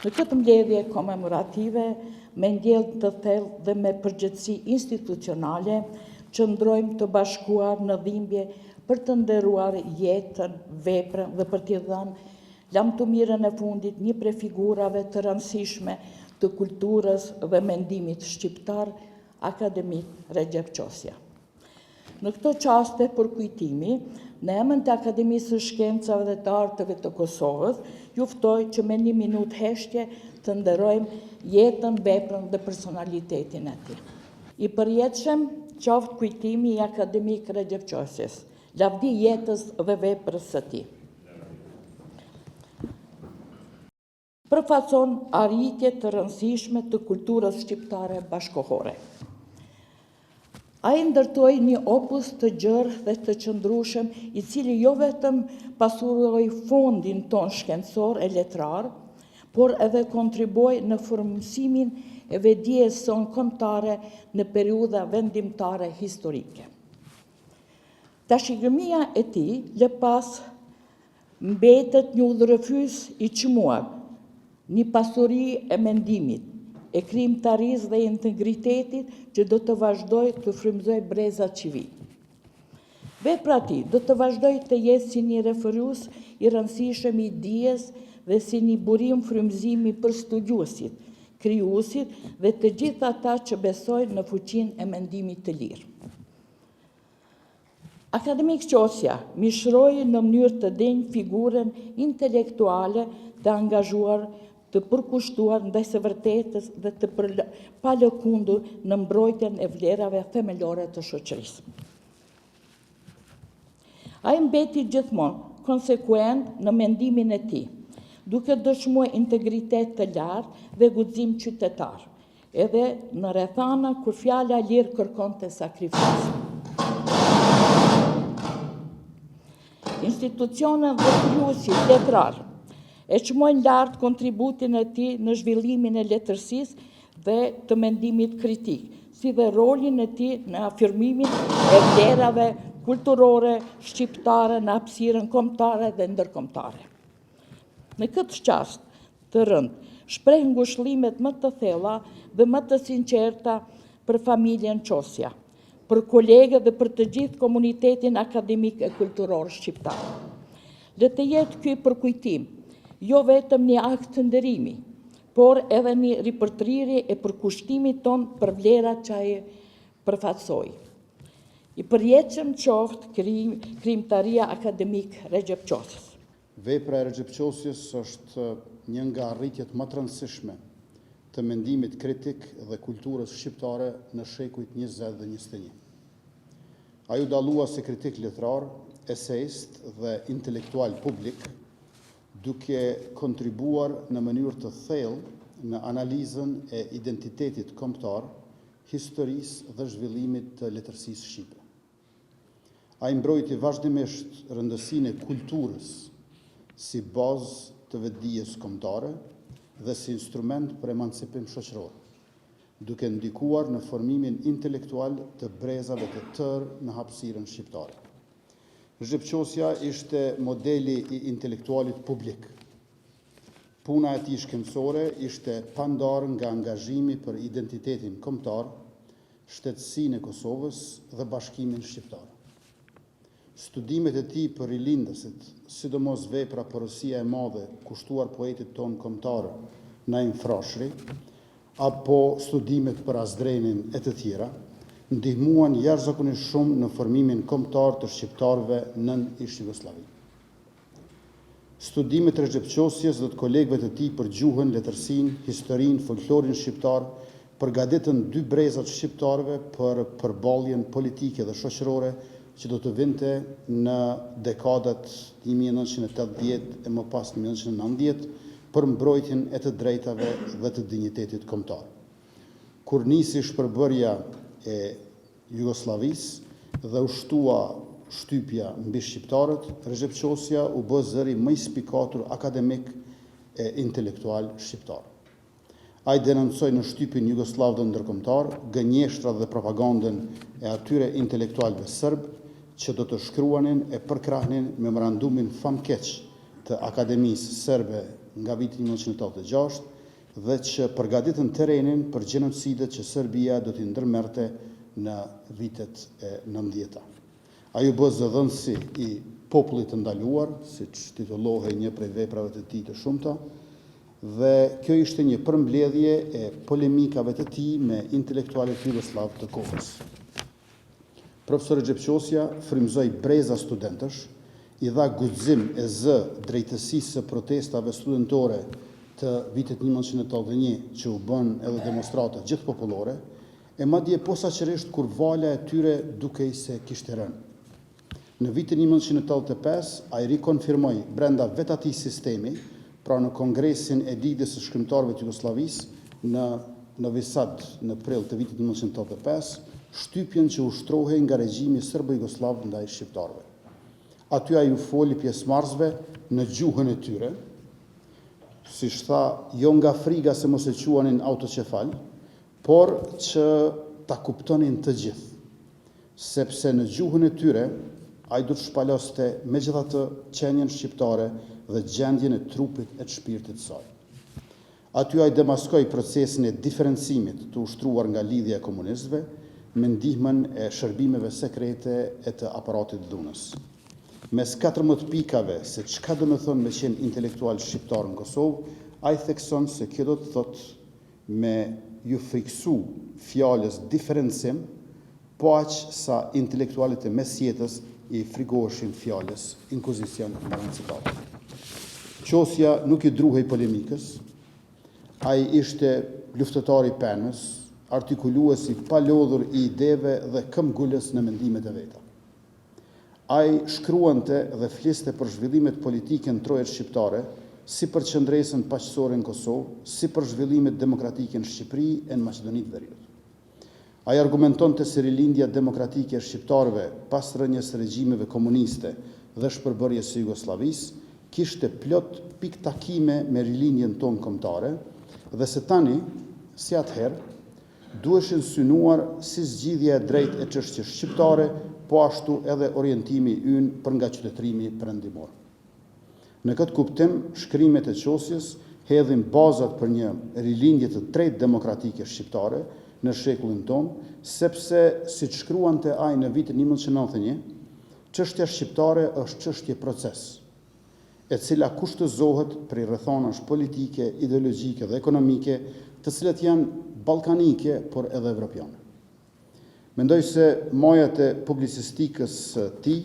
Në këtë mbledhje komemorative, me ndjellë të thellë dhe me përgjegjësi institucionale, qëndrojmë të bashkuar në dhimbje për të nderuar jetën, veprën dhe për t'i dhënë lamtumirën e fundit një prej figurave të rëndësishme të kulturës dhe mendimit shqiptar, akademik Recep Qosja. Në këto qaste për kujtimi, në emër të Akademisë së Shkencave dhe të Arteve të Kosovës, ju ftoj që me 1 minutë heshtje të nderojmë jetën, veprën dhe personalitetin e tij. I përjetshëm qoftë kujtimi i akademik Recep Qosjes, lavdi jetës dhe veprës së tij. Përfaqëson arritje të rëndësishme të kulturës shqiptare bashkëkohore. Ai ndërtoi një opus të gjerë dhe të qëndrueshëm, i cili jo vetëm pasuroi fondin ton shkencor e letrar, por edhe kontriboi në formësimin e vetdijes son kombëtare në periudha vendimtare historike. Tashikëmia e tij lë pas mbetet një udhërëfys i çmuar, një pasuri e mendimit, e krijimtarisë dhe integritetit që do të vazhdoj të frymëzoj brezat civil. Vepra e tij do të vazhdoj të jetë si një referues i rëndësishëm i dijes dhe si një burim frymëzimi për studiuesit, krijuesit dhe të gjithë ata që besojnë në fuqinë e mendimit të lirë. Akademik Qosja mishroi në mënyrë të denjë figurën intelektuale të angazhuar, të përkushtuar ndaj së vërtetës dhe të palëkundur në mbrojtjen e vlerave themelore të shoqërisë. Ai mbeti gjithmonë konsekuent në mendimin e tij, duke dëshmuar integritet të lartë dhe guxim qytetar, edhe në rrethana kur fjala lirë kërkonte sakrificë. Institucionet dhe krijuesit letrar e çmojnë lart kontributin e tij në zhvillimin e letërsisë dhe të mendimit kritik, si dhe rolin e tij në afirmimin e vlerave kulturore shqiptare në hapësirën kombëtare dhe ndërkombëtare. Në këtë çast të rëndë, shpreh ngushëllimet më të thella dhe më të sinqerta për familjen Qosja, për kolegët dhe për të gjithë komunitetin akademik e kulturor shqiptar. Le të jetë ky përkujtim jo vetëm një akt të nderimi, por edhe një ripërtrirje e përkushtimit ton për vlerat që ai përfaqësoi. I përjetshëm qoftë krijimtaria akademik Recep Qosjes. Vepra e Recep Qosjes është një nga arritjet më të rëndësishme të mendimit kritik dhe kulturës shqiptare në shekujt 20 dhe 21. Ai u dallua si kritik letrar, esejist dhe intelektual publik, duke kontribuar në mënyrë të thellë në analizën e identitetit kombëtar, historisë dhe zhvillimit të letërsisë shqipe. Ai mbrojti vazhdimisht rëndësinë e kulturës si bazë të vetdijes kombëtare dhe si instrument për emancipim shoqëror, duke ndikuar në formimin intelektual të brezave të tërë në hapësirën shqiptare. Recep Qosja ishte modeli i intelektualit publik. Puna e tij shkencore ishte pandar nga angazhimi për identitetin kombëtar, shtetësinë e Kosovës dhe bashkimin shqiptar. Studimet e tij për rilindësit, sidomos vepra Porosia e Madhe kushtuar poetit ton kombëtar Naim Frashëri, apo studimet për Azdrenin e të tjera, ndihmuan jashtëzakonisht shumë në formimin kombëtar të shqiptarëve nën Ish-Jugosllavi. Studimet e Recep Qosjes dhe të kolegëve të tij për gjuhën, letërsinë, historinë, folklorin shqiptar përgatitën dy brezat shqiptarëve për përballjen politike dhe shoqërore që do të vinte në dekadat 1980 e më pas 1990 për mbrojtjen e të drejtave dhe të dinjitetit kombëtar. Kur nisi shpërbërja e Jugosllavisë dhe u shtua shtypja mbi shqiptarët, Recep Qosja u bë zëri më i spikatur akademik e intelektual shqiptar. Ai denoncoi në shtypin jugoslav dhe ndërkombëtar gënjeshtrat dhe propagandën e atyre intelektualëve serb që do të shkruanin e përkrahnin memorandumin famkeq të Akademisë Serbe nga viti 1986 dhe që përgatitën terrenin për gjenocidet që Serbia do t'i ndërmerte në vitet e 90-ta. Ajo bë zëdhënësi i popullit të ndaluar, siç titullohej një prej veprave të tij të shumta, dhe kjo ishte një përmbledhje e polemikave të tij me intelektualët jugoslav të kohës. Profesor Recep Qosja frymëzoi breza studentësh, i dha guxim e zë drejtësisë së protestave studentore të vitit 1981 që u bën edhe demonstrata gjithpopullore, e madje posaçërisht kur vala e tyre dukej se kishte rënë. Në vitin 1985 ai rikonfirmoi brenda vet atij sistemi, pra në Kongresin e Lidhjes së Shkrimtarëve të Jugosllavisë në Novi Sad në prill të vitit 1985, shtypjen që ushtrohej nga regjimi serbo-jugoslav ndaj shqiptarëve. Aty ai u foli pjesëmarrësve në gjuhën e tyre, siç tha, jo nga friga se mos e quanin autocefal, por që ta kuptonin të gjithë, sepse në gjuhën e tyre ai do të shpaloste megjithatë qenjen shqiptare dhe gjendjen e trupit e të shpirtit të saj. Aty ai demaskoi procesin e diferencimit të ushtruar nga lidhja e komunistëve me ndihmën e shërbimeve sekrete e të aparatit dhunës. Mes 14 pikave se çka do të thonë me qenë intelektual shqiptar në Kosovë, ai thekson se kjo do të thotë me ju friksu fjalës diferencim, po aq sa intelektualet e mesjetës i frikoheshin fjalës inkuzicion në citat. Qosja nuk i druhej polemikës, ai ishte luftëtar i penës, artikuluesi pa lodhur i ideve dhe këmbgulës në mendimet e veta. Ai shkruante dhe fliste për zhvillimet politike në trojet shqiptare, si për qëndresën paqësore në Kosovë, si për zhvillimet demokratike në Shqipëri e në Maqedoni të Veriut. Ai argumentonte se rilindja demokratike e shqiptarëve pas rënjes së regjimeve komuniste dhe shpërbërjes së Jugosllavisë kishte plot pikë takime me rilindjen tonë kombëtare dhe se tani, si atëherë, duheshin synuar si zgjidhja e drejtë e çështjes shqiptare, po ashtu edhe orientimi ynë për nga qytetërimi perëndimor. Në këtë kuptim, shkrimet e Qosjes hedhin bazat për një rilindje të tretë demokratike shqiptare në shekullin tonë, sepse siç shkruante ai në vitin 1991, çështja shqiptare është çështje proces, e cila kushtëzohet prej rrethonash politike, ideologjike dhe ekonomike, të cilat janë ballkanike, por edhe evropiane. Mendoj se majat e publicistikës së tij,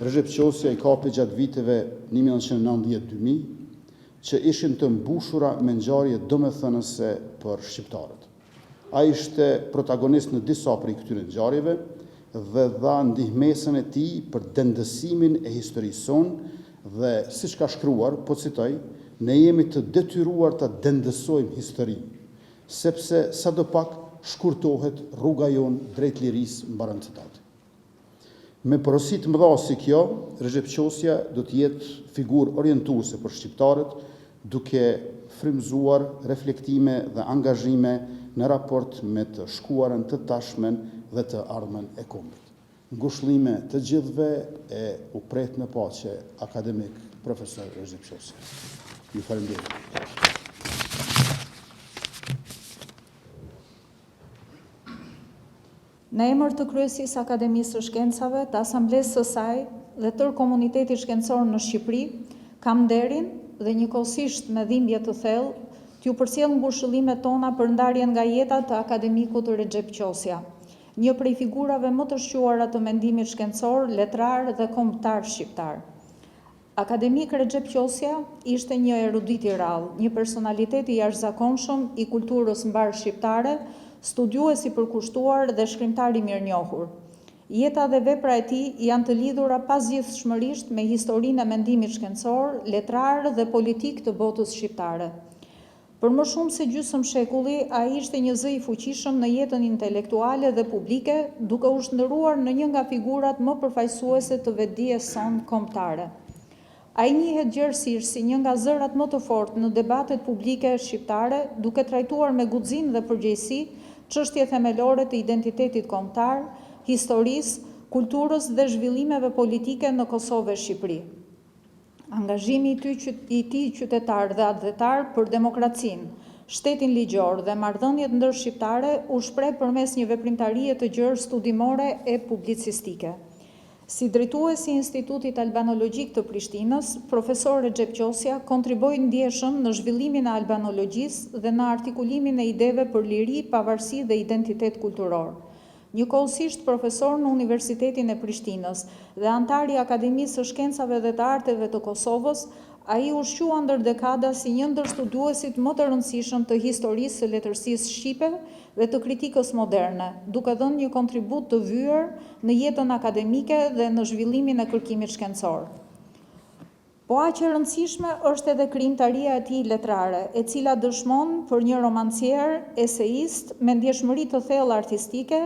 Recep Qosja i kapi gjatë viteve 1990-2000, që ishin të mbushura me ngjarje domethënëse për shqiptarët. Ai ishte protagonist në disa prej këtyre ngjarjeve dhe dha ndihmesën e tij për dendësimin e historisë sonë dhe siç ka shkruar, po citoj, ne jemi të detyruar ta dendësojmë historinë, sepse sadopak shkurtohet rruga jonë drejt lirisë, mbaron citatin. Me porosi të mëdha si kjo, Recep Qosja do të jetë figurë orientuese për shqiptarët, duke frymëzuar reflektime dhe angazhime në raport me të shkuarën, të tashmen dhe të ardhmen e kombit. Ngushëllime të gjithëve e u pret në paqe akademik profesor Recep Qosja. Ju falenderoj. Në emër të Kryesisë Akademisë së Shkencave, të Asamblesë së saj dhe tërë komunitetit shkencor në Shqipëri, kam nderin dhe njëkohësisht me dhimbje të thellë t'ju përcjell ngushëllimet tona për ndarjen nga jeta të akademikut Recep Qosja, një prej figurave më të shquara të mendimit shkencor, letrar dhe kombëtar shqiptar. Akademik Recep Qosja ishte një erudit i rrallë, një personalitet i jashtëzakonshëm i kulturës mbar shqiptare, studiues i përkushtuar dhe shkrimtar i mirënjohur. Jeta dhe vepra e tij janë të lidhura pasgjithshmërisht me historinë e mendimit shkencor, letrar dhe politik të botës shqiptare. Për më shumë se gjysmë shekulli, ai ishte një zë i fuqishëm në jetën intelektuale dhe publike, duke u shndëruar në një nga figurat më përfaqësuese të vetdijes sonë kombëtare. Ai njihet gjerësisht si një nga zërat më të fortë në debatet publike shqiptare, duke trajtuar me guxim dhe përgjegjësi çështje themelore të identitetit kombëtar, historisë, kulturës dhe zhvillimeve politike në Kosovë e Shqipëri. Angazhimi i tij qytetar dhe atletar për demokracinë, shtetin ligjor dhe marrëdhëniet ndërshqiptare u shpreh përmes një veprimtarie të gjerë studimore e publicistike. Si drejtuesi i Institutit Albanologjik të Prishtinës, profesor Recep Qosja kontriboi ndjeshëm në zhvillimin e albanologjisë dhe në artikulimin e ideve për liri, pavarësi dhe identitet kulturor. Njëkohësisht profesor në Universitetin e Prishtinës dhe antar i Akademisë së Shkencave dhe të Arteve të Kosovës, ai ushqua ndër dekada si një ndër studiuesit më të rëndësishëm të historisë së letërsisë shqipe dhe të kritikës moderne, duke dhënë një kontribut të vyer në jetën akademike dhe në zhvillimin e kërkimit shkencor. Po aq e rëndësishme është edhe krijimtaria e tij letrare, e cila dëshmon për një romancier, eseist me ndjeshmëri të thellë artistike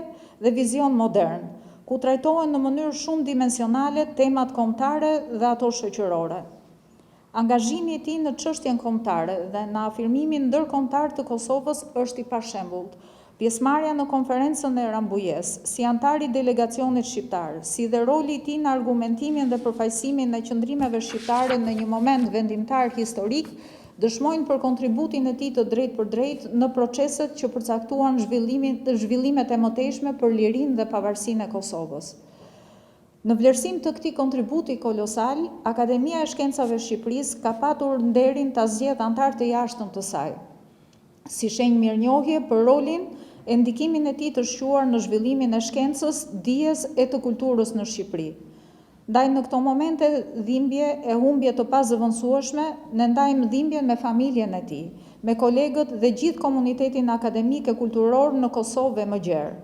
dhe vizion modern, ku trajtohen në mënyrë shumë dimensionale temat kombëtare dhe ato shoqërore. Angazhimi i tij në çështjen kombëtare dhe në afirmimin ndërkombëtar të Kosovës është i pashembullt. Pjesëmarrja në konferencën e Rambujes, si antar i delegacionit shqiptar, si dhe roli i tij në argumentimin dhe përfaqësimin e qëndrimeve shqiptare në një moment vendimtar historik, dëshmojnë për kontributin e tij të drejtë për drejtë në proceset që përcaktuan zhvillimet e mëtejshme për lirinë dhe pavarësinë e Kosovës. Në vlerësim të këtij kontributi kolosal, Akademia e Shkencave Shqipërisë ka patur nderin ta zgjedhë antar të jashtëm të saj, si shenjë mirënjohje për rolin e ndikimin e tij të shquar në zhvillimin e shkencës, dijes e të kulturës në Shqipëri. Ndaj në këto momente dhimbje e humbje të pazëvendësueshme, ne ndajmë dhimbjen me familjen e tij, me kolegët dhe gjithë komunitetin akademik e kulturor në Kosovë më gjerë.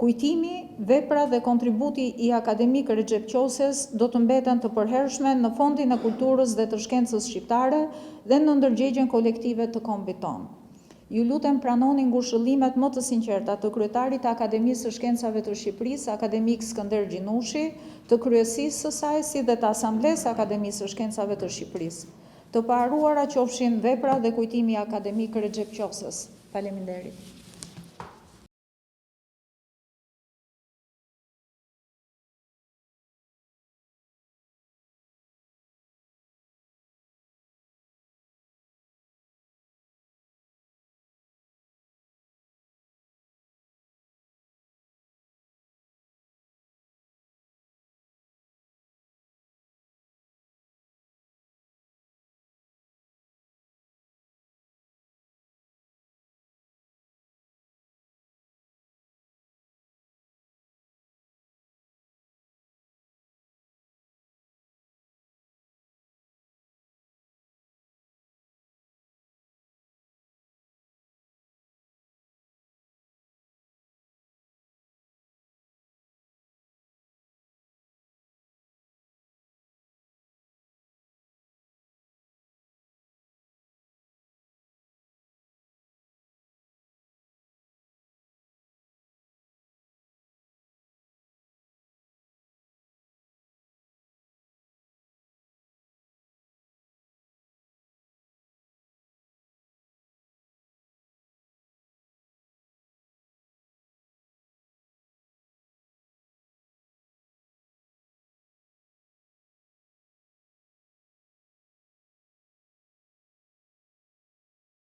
Kujtimi, vepra dhe kontributi i akademik Recep Qosjes do të mbeten të përhershme në Fondin e Kulturës dhe të Shkencës Shqiptare dhe në ndërgjegjen kolektive të kombit tonë. Ju lutem pranoni ngushëllimet më të sinqerta të kryetarit të Akademisë së Shkencave të Shqipërisë, akademik Skënder Gjinushi, të kryesisë së saj si dhe të Asamblesë Akademisë së Shkencave të Shqipërisë. Të paruara qofshin vepra dhe kujtimi i akademik Recep Qosjes. Faleminderit.